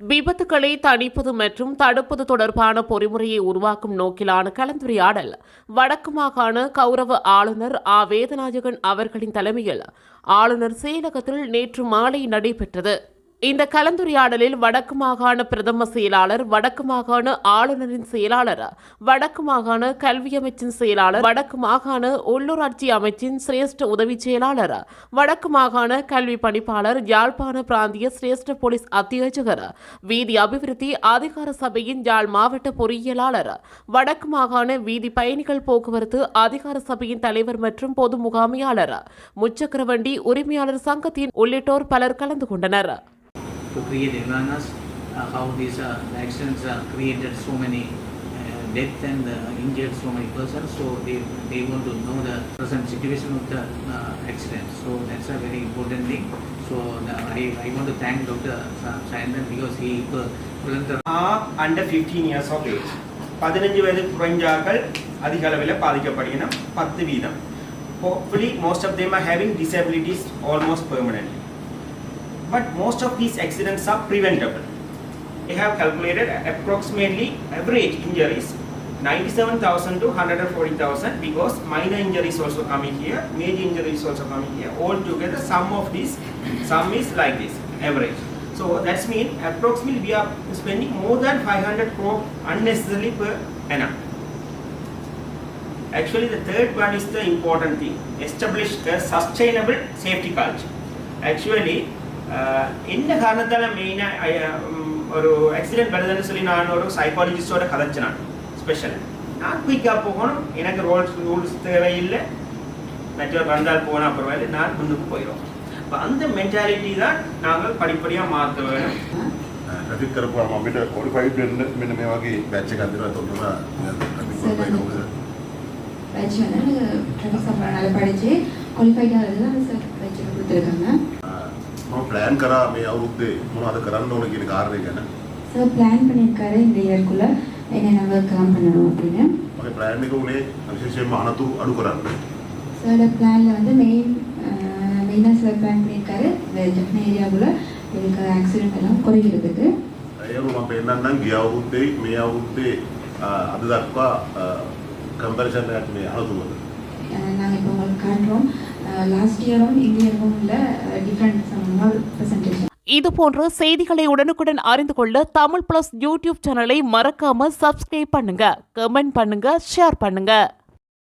விபத்துக்களை தணிப்பது மற்றும் தடுப்பது தொடர்பான பொறிமுறையை உருவாக்கும் நோக்கிலான கலந்துரையாடல் வடக்கு மாகாண கௌரவ ஆளுநர் வேதநாயகன் அவர்களின் தலைமையில் ஆளுநர் செயலகத்தில் நேற்று மாலை நடைபெற்றது. இந்த கலந்துரையாடலில் வடக்கு மாகாண பிரதம செயலாளர், வடக்கு மாகாண ஆளுநரின் செயலாளர், வடக்கு மாகாண கல்வி அமைச்சின் செயலாளர், வடக்கு மாகாண உள்ளூராட்சி அமைச்சின் சிரேஷ்ட உதவி செயலாளர், வடக்கு மாகாண கல்வி பணிப்பாளர், யாழ்ப்பாண பிராந்திய சிரேஷ்ட போலீஸ் அத்தியட்சகர், வீதி அபிவிருத்தி அதிகார சபையின் யாழ் மாவட்ட பொறியியலாளர், வடக்கு மாகாண வீதி பயணிகள் போக்குவரத்து அதிகார சபையின் தலைவர் மற்றும் பொது முகாமையாளர், முச்சக்கரவண்டி உரிமையாளர் சங்கத்தின் உள்ளிட்டோர் பலர் கலந்து கொண்டனர். To create awareness how these accidents created so many death and injured so many persons, so they want to know the present situation of the accident, so that's a very important thing. So I want to thank Dr. Sayandan because he are under 15 years of age. 15 வயது குறைஞ்சார்கள் அதிக அளவில் பாதிக்கப்படுகின்றன 10 வீதம். Hopefully most of them are having disabilities almost permanently. But most of these accidents are preventable. They have calculated approximately average injuries 97,000 to 140,000 because minor injuries also coming here, major injuries also coming here. All together, sum is like this, average. So that's mean approximately we are spending more than 500 crore unnecessarily per annum. Actually, the third one is the important thing: establish a sustainable safety culture. Actually. என்ன காரணத்தால் மெயினாக ஒரு accident வருதுன்னு சொல்லி நான் ஒரு சைக்காலஜிஸ்டோட கதைச்சேன். ஸ்பெஷலாக நான் குயிக்காக போகணும், எனக்கு ரூல்ஸ் தேவையில்லை, மற்றவர் வந்தால் போனால் பரவாயில்லை, நான் முன்னுக்கு போயிடும். அப்போ அந்த மென்டாலிட்டி தான் நாங்கள் படிப்படியாக மாற்ற வேணும். ට්‍රැෆික් කරපුවාම අපිට ක්වොලිෆයිඩ් වෙන්න මෙන්න මේ වගේ බැච් එකක් දෙනවා තොරතුරු ට්‍රැෆික් ක්වොලිෆයිඩ් பேட்ச் வந்து ட்ராஃபிக் சம்பளனால படிச்சு குவாலிஃபைட் ஆகிறதுல அந்த சார் பேட்ச் கொடுத்துருக்காங்க. මම ප්ලෑන් කරා මේ අවුරුද්දේ මොනවද කරන්න ඕන කියන කාරණේ ගැන. சார் பிளான் பண்ணியிருக்காரு இந்த இயர்க்குள்ள என்னென்ன ஒர்க்லாம் பண்ணணும் அப்படின்னு. මගේ ප්ලෑන් එක උනේ විශේෂයෙන්ම අනතුරු අඩු කරන්න. சார் பிளான்ல வந்து மெயினாக சார் பிளான் பண்ணியிருக்காரு இந்த ஜப்னா ஏரியாவுக்குள்ள இருக்க ஆக்சிடென்ட் எல்லாம் குறைக்கிறதுக்கு. ඒක මම පෙන්නන්නම් ගිය අවුරුද්දේ මේ අවුරුද්දේ අද දක්වා කම්පැරිසන් එකක් මේ අනතුරු. நாங்கள் இப்போ உங்களுக்கு காட்டுறோம். லாஸ்ட் இயரும் இந்த இயரும் உள்ள டிஃப்ரெண்ட் பர்சன்டேஜ். இதுபோன்ற செய்திகளை உடனுக்குடன் அறிந்து கொள்ள தமிழ் பிளஸ் யூடியூப் சேனலை மறக்காம சப்ஸ்கிரைப் பண்ணுங்க, கமெண்ட் பண்ணுங்க, ஷேர் பண்ணுங்க.